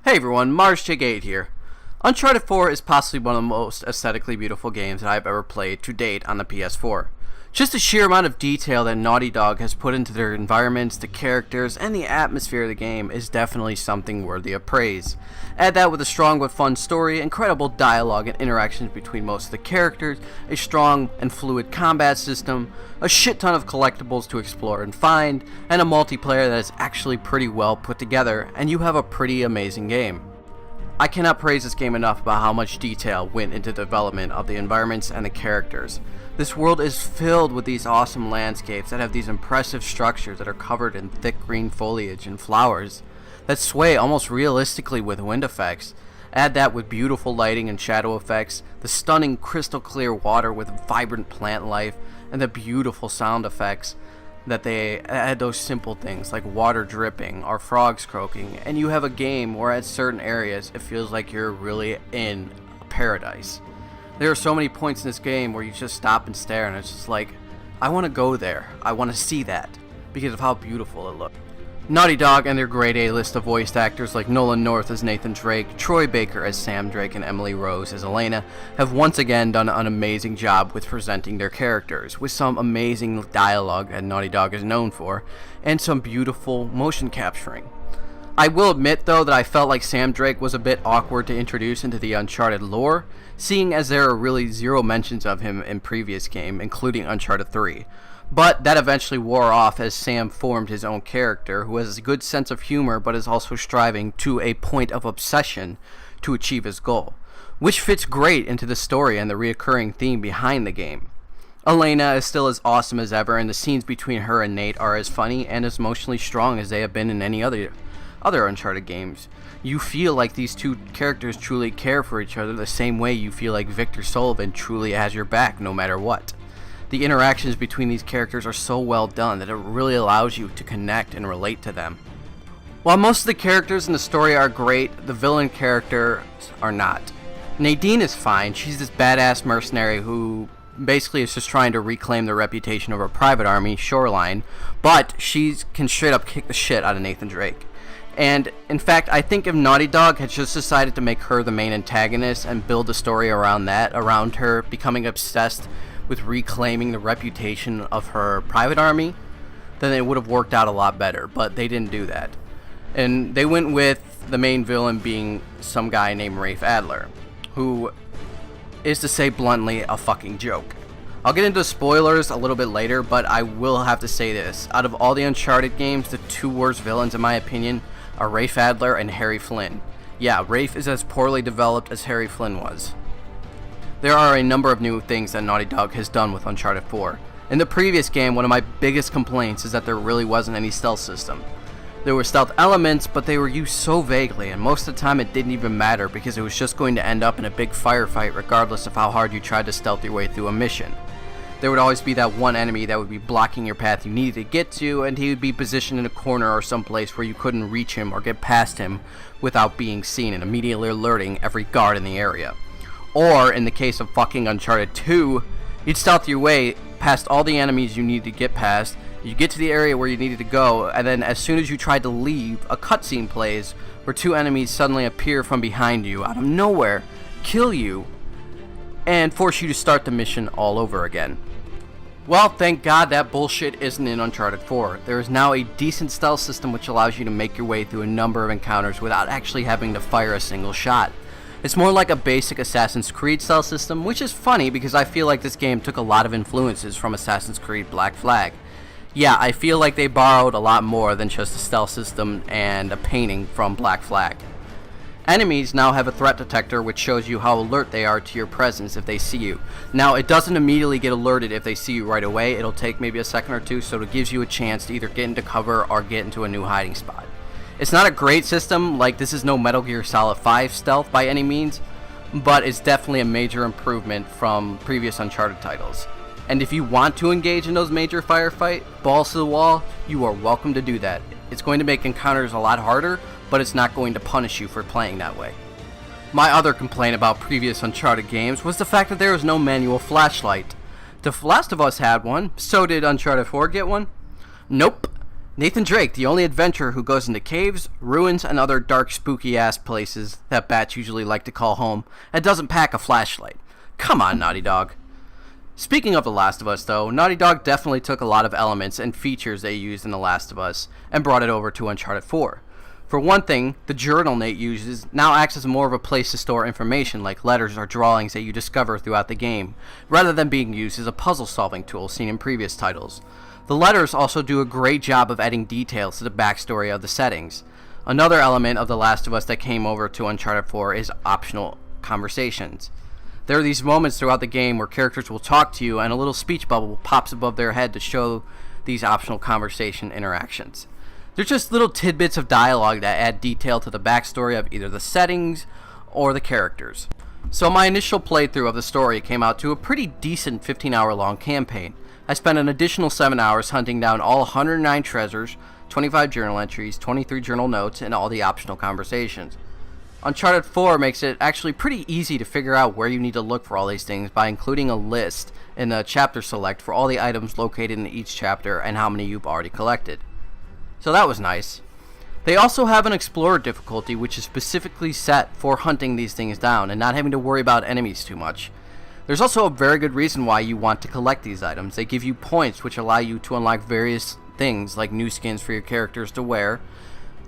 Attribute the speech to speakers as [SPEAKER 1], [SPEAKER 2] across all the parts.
[SPEAKER 1] Hey everyone, MarsJ8 here. Uncharted 4 is possibly one of the most aesthetically beautiful games that I've ever played to date on the PS4. Just the sheer amount of detail that Naughty Dog has put into their environments, the characters, and the atmosphere of the game is definitely something worthy of praise. Add that with a strong but fun story, incredible dialogue and interactions between most of the characters, a strong and fluid combat system, a shit ton of collectibles to explore and find, and a multiplayer that is actually pretty well put together, and you have a pretty amazing game. I cannot praise this game enough about how much detail went into the development of the environments and the characters. This world is filled with these awesome landscapes that have these impressive structures that are covered in thick green foliage and flowers that sway almost realistically with wind effects. Add that with beautiful lighting and shadow effects, the stunning crystal clear water with vibrant plant life, and the beautiful sound effects that they add, those simple things like water dripping or frogs croaking, and you have a game where at certain areas it feels like you're really in paradise. There are so many points in this game where you just stop and stare and it's just like, I want to go there, I want to see that, because of how beautiful it looks. Naughty Dog and their grade A list of voice actors like Nolan North as Nathan Drake, Troy Baker as Sam Drake, and Emily Rose as Elena have once again done an amazing job with presenting their characters, with some amazing dialogue that Naughty Dog is known for, and some beautiful motion capturing. I will admit though that I felt like Sam Drake was a bit awkward to introduce into the Uncharted lore, seeing as there are really zero mentions of him in previous game, including Uncharted 3. But that eventually wore off as Sam formed his own character, who has a good sense of humor but is also striving to a point of obsession to achieve his goal, which fits great into the story and the reoccurring theme behind the game. Elena is still as awesome as ever, and the scenes between her and Nate are as funny and as emotionally strong as they have been in any other Uncharted games. You feel like these two characters truly care for each other the same way you feel like Victor Sullivan truly has your back no matter what. The interactions between these characters are so well done that it really allows you to connect and relate to them. While most of the characters in the story are great, the villain characters are not. Nadine is fine. She's this badass mercenary who basically is just trying to reclaim the reputation of her private army, Shoreline, but she can straight up kick the shit out of Nathan Drake. And in fact, I think if Naughty Dog had just decided to make her the main antagonist and build the story around that, around her becoming obsessed with reclaiming the reputation of her private army, then it would have worked out a lot better, but they didn't do that. And they went with the main villain being some guy named Rafe Adler, who is, to say bluntly, a fucking joke. I'll get into spoilers a little bit later, but I will have to say this. Out of all the Uncharted games, the two worst villains in my opinion are Rafe Adler and Harry Flynn. Yeah, Rafe is as poorly developed as Harry Flynn was. There are a number of new things that Naughty Dog has done with Uncharted 4. In the previous game, one of my biggest complaints is that there really wasn't any stealth system. There were stealth elements, but they were used so vaguely, and most of the time it didn't even matter because it was just going to end up in a big firefight regardless of how hard you tried to stealth your way through a mission. There would always be that one enemy that would be blocking your path you needed to get to, and he would be positioned in a corner or someplace where you couldn't reach him or get past him without being seen and immediately alerting every guard in the area. Or, in the case of fucking Uncharted 2, you'd stealth your way past all the enemies you needed to get past, you get to the area where you needed to go, and then as soon as you tried to leave, a cutscene plays where two enemies suddenly appear from behind you, out of nowhere, kill you, and force you to start the mission all over again. Well, thank God that bullshit isn't in Uncharted 4. There is now a decent stealth system which allows you to make your way through a number of encounters without actually having to fire a single shot. It's more like a basic Assassin's Creed stealth system, which is funny because I feel like this game took a lot of influences from Assassin's Creed Black Flag. Yeah, I feel like they borrowed a lot more than just a stealth system and a painting from Black Flag. Enemies now have a threat detector which shows you how alert they are to your presence if they see you. Now, it doesn't immediately get alerted if they see you right away. It'll take maybe a second or two, so it gives you a chance to either get into cover or get into a new hiding spot. It's not a great system, like this is no Metal Gear Solid 5 stealth by any means, but it's definitely a major improvement from previous Uncharted titles. And if you want to engage in those major firefight, balls to the wall, you are welcome to do that. It's going to make encounters a lot harder, but it's not going to punish you for playing that way. My other complaint about previous Uncharted games was the fact that there was no manual flashlight. The Last of Us had one, so did Uncharted 4 get one? Nope. Nathan Drake, the only adventurer who goes into caves, ruins, and other dark, spooky-ass places that bats usually like to call home, and doesn't pack a flashlight. Come on, Naughty Dog. Speaking of The Last of Us, though, Naughty Dog definitely took a lot of elements and features they used in The Last of Us and brought it over to Uncharted 4. For one thing, the journal Nate uses now acts as more of a place to store information like letters or drawings that you discover throughout the game, rather than being used as a puzzle-solving tool seen in previous titles. The letters also do a great job of adding details to the backstory of the settings. Another element of The Last of Us that came over to Uncharted 4 is optional conversations. There are these moments throughout the game where characters will talk to you and a little speech bubble pops above their head to show these optional conversation interactions. They're just little tidbits of dialogue that add detail to the backstory of either the settings or the characters. So my initial playthrough of the story came out to a pretty decent 15-hour long campaign. I spent an additional 7 hours hunting down all 109 treasures, 25 journal entries, 23 journal notes, and all the optional conversations. Uncharted 4 makes it actually pretty easy to figure out where you need to look for all these things by including a list in the chapter select for all the items located in each chapter and how many you've already collected. So that was nice. They also have an Explorer difficulty which is specifically set for hunting these things down and not having to worry about enemies too much. There's also a very good reason why you want to collect these items. They give you points which allow you to unlock various things like new skins for your characters to wear,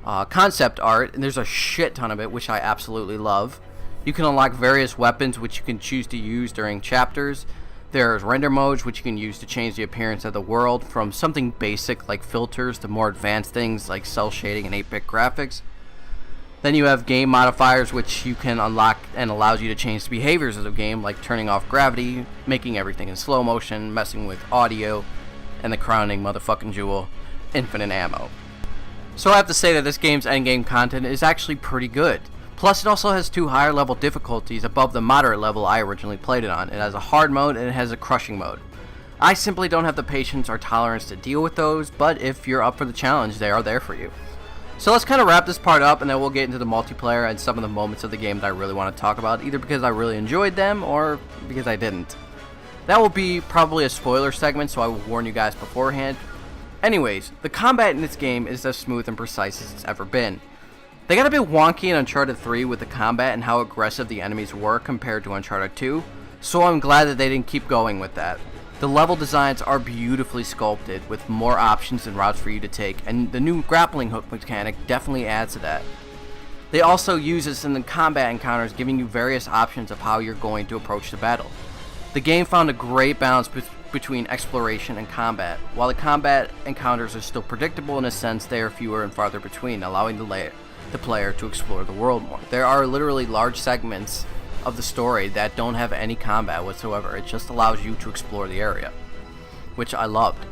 [SPEAKER 1] concept art, and there's a shit ton of it which I absolutely love. You can unlock various weapons which you can choose to use during chapters. There's render modes which you can use to change the appearance of the world from something basic like filters to more advanced things like cel shading and 8-bit graphics. Then you have game modifiers which you can unlock and allows you to change the behaviors of the game, like turning off gravity, making everything in slow motion, messing with audio, and the crowning motherfucking jewel, infinite ammo. So I have to say that this game's endgame content is actually pretty good. Plus it also has 2 higher level difficulties above the moderate level I originally played it on. It has a hard mode and it has a crushing mode. I simply don't have the patience or tolerance to deal with those, but if you're up for the challenge, they are there for you. So let's kind of wrap this part up and then we'll get into the multiplayer and some of the moments of the game that I really want to talk about, either because I really enjoyed them or because I didn't. That will be probably a spoiler segment, so I will warn you guys beforehand. Anyways, the combat in this game is as smooth and precise as it's ever been. They got a bit wonky in Uncharted 3 with the combat and how aggressive the enemies were compared to Uncharted 2, so I'm glad that they didn't keep going with that. The level designs are beautifully sculpted with more options and routes for you to take, and the new grappling hook mechanic definitely adds to that. They also use this in the combat encounters, giving you various options of how you're going to approach the battle. The game found a great balance between exploration and combat. While the combat encounters are still predictable in a sense, they are fewer and farther between, allowing the player to explore the world more. There are literally large segments of the story that don't have any combat whatsoever. It just allows you to explore the area, which I loved.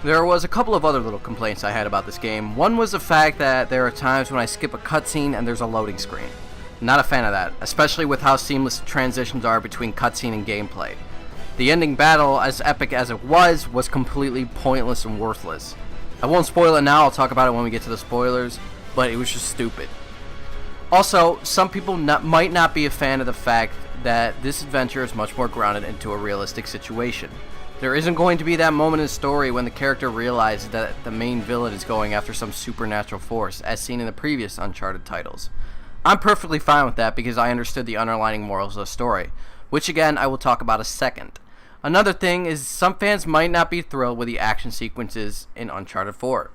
[SPEAKER 1] There was a couple of other little complaints I had about this game. One was the fact that there are times when I skip a cutscene and there's a loading screen. Not a fan of that, especially with how seamless transitions are between cutscene and gameplay. The ending battle, as epic as it was completely pointless and worthless. I won't spoil it now, I'll talk about it when we get to the spoilers, but it was just stupid. Also, some people might not be a fan of the fact that this adventure is much more grounded into a realistic situation. There isn't going to be that moment in the story when the character realizes that the main villain is going after some supernatural force, as seen in the previous Uncharted titles. I'm perfectly fine with that because I understood the underlying morals of the story, which again I will talk about a second. Another thing is some fans might not be thrilled with the action sequences in Uncharted 4.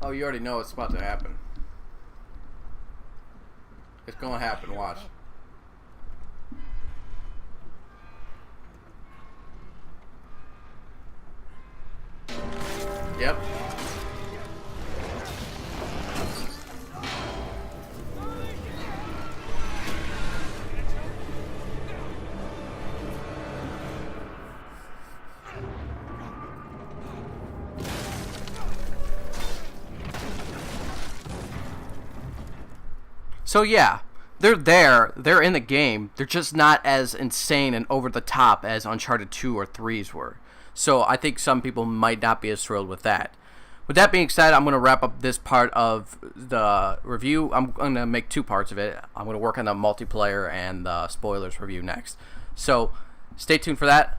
[SPEAKER 1] Oh, you already know what's about to happen. It's gonna happen, watch. Yep. So yeah, they're they're in the game, they're just not as insane and over the top as Uncharted 2 or 3's were. So I think some people might not be as thrilled with that. With that being said, I'm going to wrap up this part of the review. I'm going to make 2 parts of it. I'm going to work on the multiplayer and the spoilers review next. So stay tuned for that.